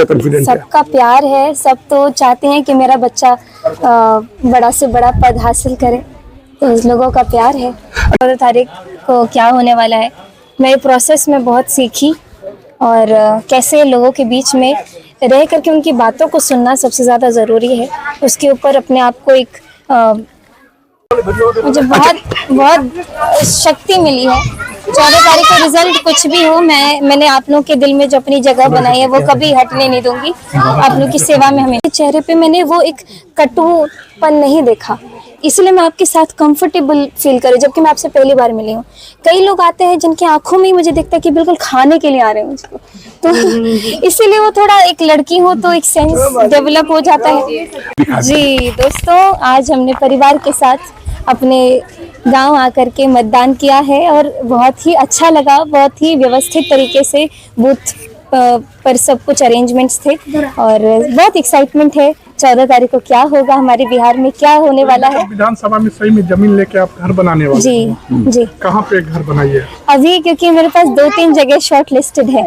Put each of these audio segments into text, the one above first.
कितना कॉन्फिडेंट है? सबका प्यार है, सब तो चाहते हैं कि मेरा बच्चा बड़ा से बड़ा पद हासिल करे, तो उस लोगों का प्यार है। 14 तारीख को क्या होने वाला है, मैं प्रोसेस में बहुत सीखी और कैसे लोगों के बीच में रह करके उनकी बातों को सुनना सबसे ज़्यादा ज़रूरी है। उसके ऊपर अपने आप को एक मुझे बहुत शक्ति मिली है। 14 तारीख को रिजल्ट कुछ भी हो, मैंने आप लोगों के दिल में जो अपनी जगह बनाई है वो कभी हटने नहीं दूंगी। आप लोगों की सेवा में हमें चेहरे पे मैंने वो एक कटुपन नहीं देखा, इसलिए मैं आपके साथ कंफर्टेबल फील करूँ, जबकि मैं आपसे पहली बार मिली हूँ। कई लोग आते हैं जिनकी आंखों में ही मुझे दिखता है कि बिल्कुल खाने के लिए आ रहे हैं मुझको, तो इसीलिए वो थोड़ा एक लड़की हो तो एक सेंस डेवलप हो जाता है। जी दोस्तों, आज हमने परिवार के साथ अपने गांव आकर के मतदान किया है और बहुत ही अच्छा लगा। बहुत ही व्यवस्थित तरीके से बूथ पर सब कुछ अरेंजमेंट्स थे और बहुत एक्साइटमेंट है। 14 तारीख को क्या होगा, हमारे बिहार में क्या होने वाला है। विधानसभा में सही में जमीन लेके आप घर बनाने वाले? जी। कहाँ पे घर बनाइए अभी? क्योंकि मेरे पास 2-3 जगह शॉर्ट लिस्टेड है,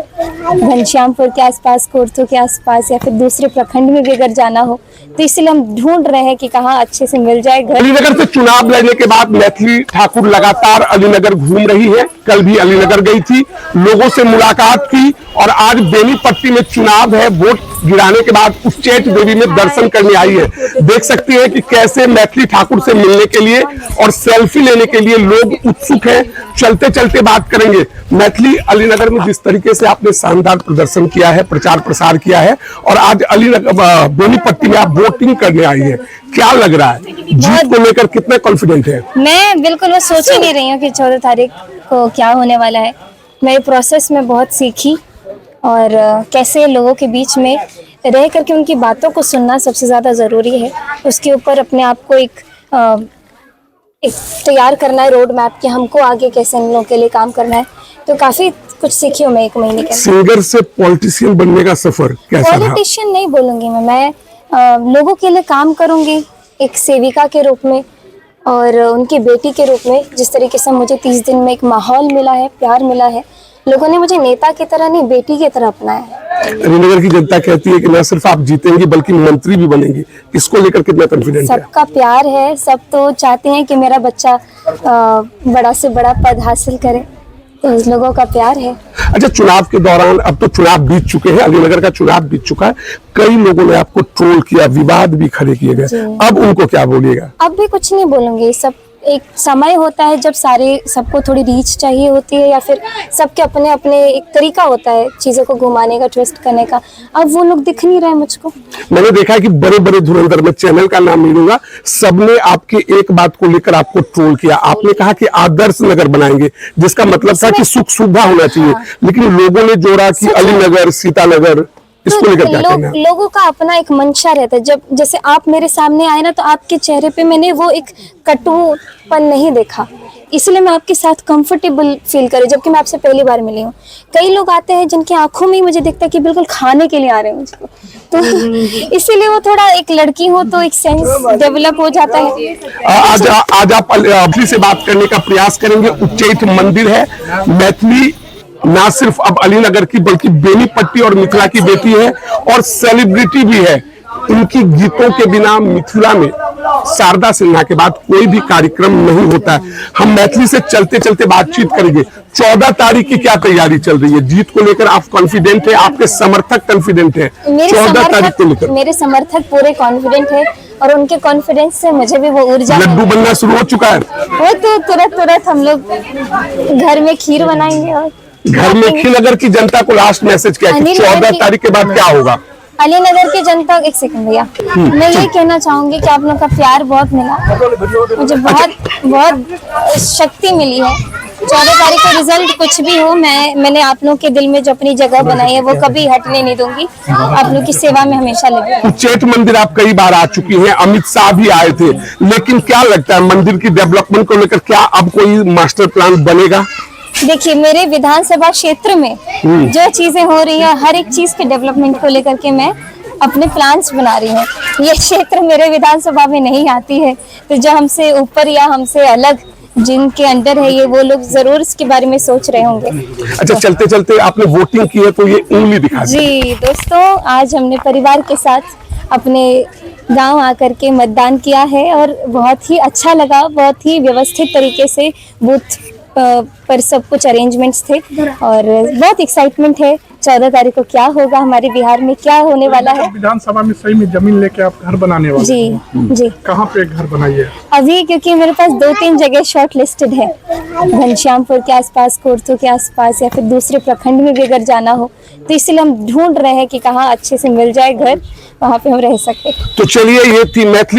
घनश्यामपुर के आसपास, कोरतू के आसपास, या फिर दूसरे प्रखंड में भी अगर जाना हो, तो इसलिए हम ढूंढ रहे हैं कि कहाँ अच्छे से मिल जाए घर। अलीनगर से चुनाव लड़ने के बाद मैथिली ठाकुर लगातार अलीनगर घूम रही है। कल भी अलीनगर गई थी, लोगों से मुलाकात की और आज बेनीपट्टी में चुनाव है। वोट गिराने के बाद उच्चैठ देवी में दर्शन करने आई है। देख सकती है कि कैसे मैथिली ठाकुर से मिलने के लिए और सेल्फी लेने के लिए लोग उत्सुक हैं। चलते चलते बात करेंगे। मैथिली, अलीनगर में जिस तरीके से आपने शानदार प्रदर्शन किया है, प्रचार प्रसार किया है, और आज अलीनगर बेनीपट्टी में आप वोटिंग करने आई है, क्या लग रहा है? जीत को लेकर कितना कॉन्फिडेंट है? मैं बिल्कुल वो सोच ही नहीं रही हूँ कि 14 तारीख को क्या होने वाला है। मैं प्रोसेस में बहुत सीखी और कैसे लोगों के बीच में रह करके उनकी बातों को सुनना सबसे ज़्यादा ज़रूरी है। उसके ऊपर अपने आप को एक तैयार करना है, रोड मैप कि हमको आगे कैसे इन लोगों के लिए काम करना है। तो काफ़ी कुछ सीखी हूँ मैं 1 महीने के। सिंगर से पॉलिटिशियन बनने का सफर कैसा रहा? पॉलिटिशियन नहीं बोलूँगी मैं लोगों के लिए काम करूँगी एक सेविका के रूप में और उनकी बेटी के रूप में। जिस तरीके से मुझे 30 दिन में एक माहौल मिला है, प्यार मिला है, लोगों ने मुझे नेता की तरह नहीं बेटी की तरह अपनाया है। अलीनगर की जनता कहती है कि न सिर्फ आप जीतेंगी बल्कि मंत्री भी बनेंगी, इसको लेकर कितना कॉन्फिडेंट है? सबका प्यार है, सब तो चाहते हैं कि मेरा बच्चा बड़ा से बड़ा पद हासिल करे, तो उस लोगों का प्यार है। अच्छा, चुनाव के दौरान, अब तो चुनाव बीत चुके हैं, अलीनगर का चुनाव बीत चुका है, कई लोगों ने आपको ट्रोल किया, विवाद भी खड़े किए गए, अब उनको क्या बोलिएगा? अब भी कुछ नहीं बोलूंगी। सब एक समय होता है जब सबको थोड़ी रीच चाहिए होती है, या फिर सबके अपने अपने एक तरीका होता है चीजों को घुमाने का, ट्विस्ट करने का। अब वो लोग दिख नहीं रहे मुझको। मैंने देखा है कि बड़े बड़े धुरंधर, में चैनल का नाम नहीं लूंगा, सबने आपकी एक बात को लेकर आपको ट्रोल किया। आपने कहा कि आदर्श नगर बनाएंगे, जिसका मतलब था कि सुख सुविधा होना चाहिए, लेकिन लोगों ने जोड़ा कि अलीनगर, सीतानगर, इसको लेकर क्या कहना है? लोगों का अपना एक मंशा रहता है। जब जैसे आप मेरे सामने आए ना, तो आपके चेहरे पे मैंने वो एक कटुपन नहीं देखा, इसलिए मैं आपके साथ कंफर्टेबल फील करूँ, जबकि मैं आपसे पहली बार मिली हूँ। कई लोग आते हैं जिनकी आंखों में ही मुझे दिखता है कि बिल्कुल खाने के लिए आ रहे हैं मुझको, तो इसीलिए वो थोड़ा एक लड़की हो तो एक सेंस डेवलप हो जाता है। आज आप मैथिली से बात करने का प्रयास करेंगे। उच्चैठ मंदिर है। मैथिली ना सिर्फ अब अलीनगर की बल्कि बेनीपट्टी और मिथिला की बेटी है और सेलिब्रिटी भी है। इनकी गीतों के बिना मिथिला में शारदा सिन्हा के बाद कोई भी कार्यक्रम नहीं होता है। हम मैथिली से चलते चलते बातचीत करेंगे। 14 तारीख की क्या तैयारी चल रही है? जीत को लेकर आप कॉन्फिडेंट है? आपके समर्थक कॉन्फिडेंट है 14 तारीख को लेकर? मेरे समर्थक पूरे कॉन्फिडेंट है और उनके कॉन्फिडेंस से मुझे भी वो ऊर्जा। लड्डू बनना शुरू हो चुका है? वो तो तुरंत हम लोग घर में खीर बनाएंगे और घर में खीर। अगर की जनता को लास्ट मैसेज क्या है? 14 तारीख के बाद क्या होगा? अलीनगर की जनता, एक सेकंड भैया, मैं ये कहना चाहूंगी कि आप लोग का प्यार बहुत मिला, मुझे बहुत शक्ति मिली है। 14 तारीख को रिजल्ट कुछ भी हो, मैंने आप लोग के दिल में जो अपनी जगह बनाई है वो कभी हटने नहीं दूंगी। आप लोग की सेवा में हमेशा लगी। उच्चैठ मंदिर आप कई बार आ चुकी हैं, अमित शाह भी आए थे, लेकिन क्या लगता है मंदिर की डेवलपमेंट को लेकर क्या अब कोई मास्टर प्लान बनेगा? देखिए, मेरे विधानसभा क्षेत्र में जो चीजें हो रही है, हर एक चीज के डेवलपमेंट को लेकर के मैं अपने प्लान्स बना रही हूँ। ये क्षेत्र मेरे विधानसभा में नहीं आती है, तो जो हमसे ऊपर या हमसे अलग जिनके अंडर है ये, वो लोग जरूर इसके बारे में सोच रहे होंगे। अच्छा, चलते चलते आपने वोटिंग की है तो ये उंगली दिखा दी। जी दोस्तों, आज हमने परिवार के साथ अपने गांव आकर के मतदान किया है और बहुत ही अच्छा लगा। बहुत ही व्यवस्थित तरीके से बूथ पर सब कुछ अरेंजमेंट्स थे और बहुत एक्साइटमेंट है। 14 तारीख को क्या होगा, हमारे बिहार में क्या होने वाला है। विधानसभा में सही में जमीन लेके आप घर बनाने वाले जी जी। कहाँ पे घर बनाइए? अभी क्योंकि मेरे पास 2-3 जगह शॉर्ट लिस्टेड है, घनश्यामपुर के आसपास, कोरतू के आसपास, या फिर दूसरे प्रखंड में भी अगर जाना हो, तो इसलिए हम ढूंढ रहे हैं कि कहाँ अच्छे से मिल जाए घर, वहाँ पे हम रह सकते। तो चलिए, ये थी मैथिली